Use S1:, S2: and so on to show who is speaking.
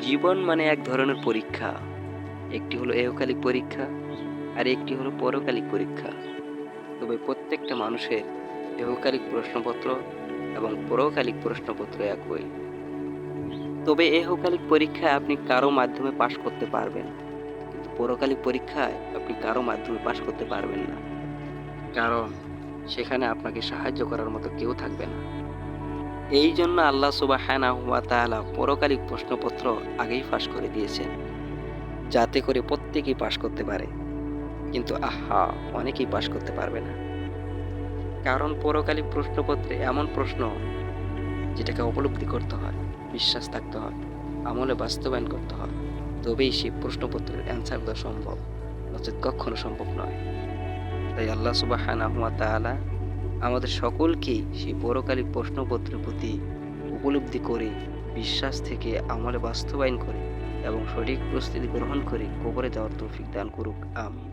S1: জীবন মানে এক ধরনের পরীক্ষা। একটি হলো এহকালিক পরীক্ষা, আর একটি হলো পরকালিক পরীক্ষা। তবে প্রত্যেকটা মানুষের এহকালিক প্রশ্নপত্র এবং পরকালিক প্রশ্নপত্র একই। তবে এহকালিক পরীক্ষায় আপনি কারো মাধ্যমে পাশ করতে পারবেন, কিন্তু পরকালিক পরীক্ষায় আপনি কারো মাধ্যমে পাশ করতে পারবেন না। কারণ সেখানে আপনাকে সাহায্য করার মতো কেউ থাকবে না। এই জন্য আল্লাহ সুবহানাহু ওয়া তাআলা পরকালিক প্রশ্নপত্র আগেই ফাঁস করে দিয়েছেন, যাতে করে প্রত্যেকেই পাশ করতে পারে। কিন্তু অনেকেই পাশ করতে পারবে না। কারণ পরকালিক প্রশ্নপত্রে এমন প্রশ্ন যেটাকে উপলব্ধি করতে হয়, বিশ্বাস থাকতে হয়, আমলে বাস্তবায়ন করতে হয়। তবেই সেই প্রশ্নপত্রের অ্যান্সার দেওয়া সম্ভব, নচেত কখনো সম্ভব নয়। তাই আল্লাহ সুবহানাহু ওয়া তাআলা আমাদের সকলকেই সেই পরকালিক প্রশ্নপত্রের প্রতি উপলব্ধি করে, বিশ্বাস থেকে আমলে বাস্তবায়ন করে এবং সঠিক প্রস্তুতি গ্রহণ করে কবরে যাওয়ার তৌফিক দান করুক। আমিন।